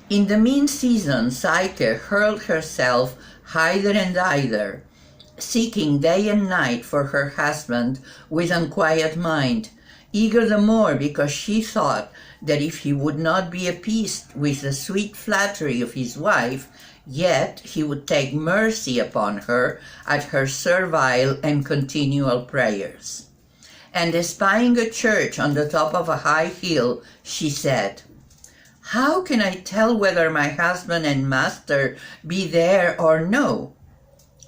In the mean season, Psyche hurled herself hither and thither, seeking day and night for her husband with unquiet mind, eager the more because she thought that if he would not be appeased with the sweet flattery of his wife, yet he would take mercy upon her at her servile and continual prayers. And espying a church on the top of a high hill, she said, "How can I tell whether my husband and master be there or no?"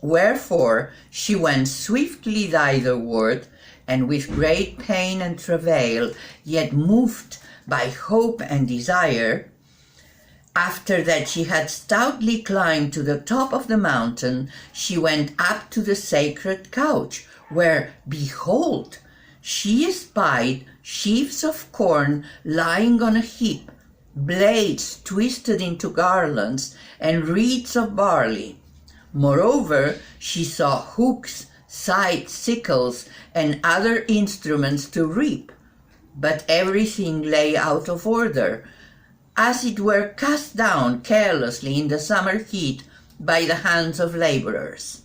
Wherefore she went swiftly thitherward, and with great pain and travail, yet moved by hope and desire, after that she had stoutly climbed to the top of the mountain, she went up to the sacred couch, where, behold, she espied sheaves of corn lying on a heap, blades twisted into garlands, and reeds of barley. Moreover, she saw hooks, scythes, sickles, and other instruments to reap, but everything lay out of order, as it were cast down carelessly in the summer heat by the hands of laborers,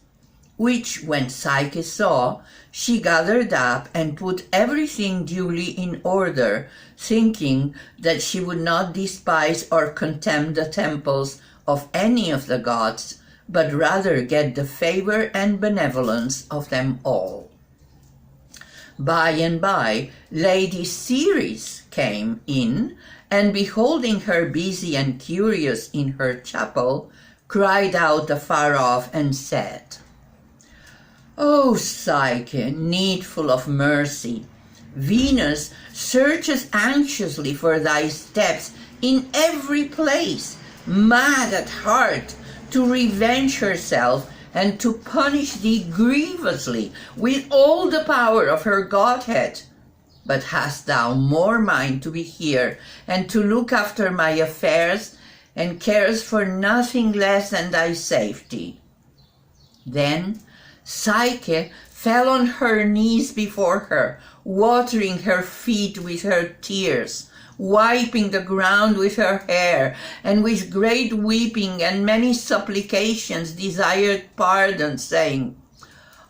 which, when Psyche saw, she gathered up and put everything duly in order, thinking that she would not despise or contemn the temples of any of the gods, but rather get the favor and benevolence of them all. By and by, Lady Ceres came in, and beholding her busy and curious in her chapel, cried out afar off and said, "O Psyche, needful of mercy, Venus searches anxiously for thy steps in every place, mad at heart, to revenge herself and to punish thee grievously with all the power of her Godhead. But hast thou more mind to be here and to look after my affairs, and cares for nothing less than thy safety?" Then Psyche fell on her knees before her, watering her feet with her tears, wiping the ground with her hair, and with great weeping and many supplications desired pardon, saying,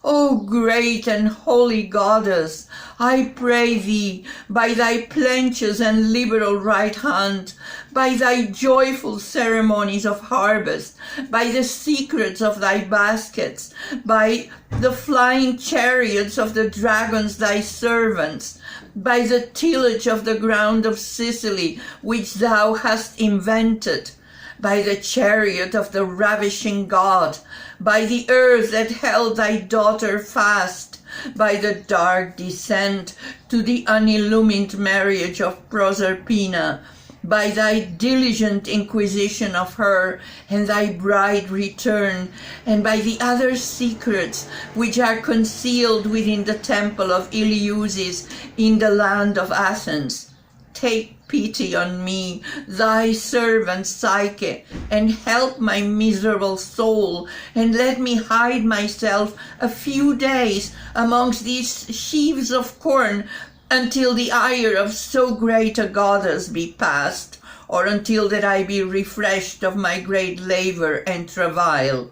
"O great and holy goddess, I pray thee, by thy plenteous and liberal right hand, by thy joyful ceremonies of harvest, by the secrets of thy baskets, by the flying chariots of the dragons thy servants, by the tillage of the ground of Sicily, which thou hast invented, by the chariot of the ravishing god, by the earth that held thy daughter fast, by the dark descent to the unillumined marriage of Proserpina, by thy diligent inquisition of her and thy bride return, and by the other secrets which are concealed within the temple of Eleusis in the land of Athens. Take pity on me, thy servant Psyche, and help my miserable soul, and let me hide myself a few days amongst these sheaves of corn, until the ire of so great a goddess be past, or until that I be refreshed of my great labor and travail."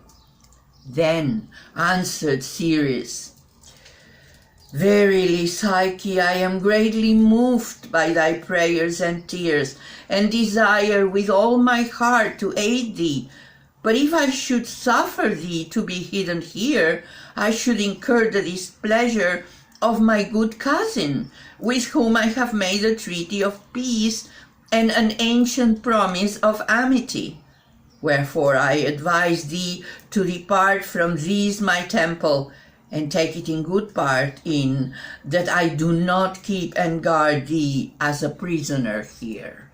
Then answered Ceres, "Verily, Psyche, I am greatly moved by thy prayers and tears, and desire with all my heart to aid thee. But if I should suffer thee to be hidden here, I should incur the displeasure of my good cousin, with whom I have made a treaty of peace and an ancient promise of amity. Wherefore I advise thee to depart from this my temple, and take it in good part in that I do not keep and guard thee as a prisoner here."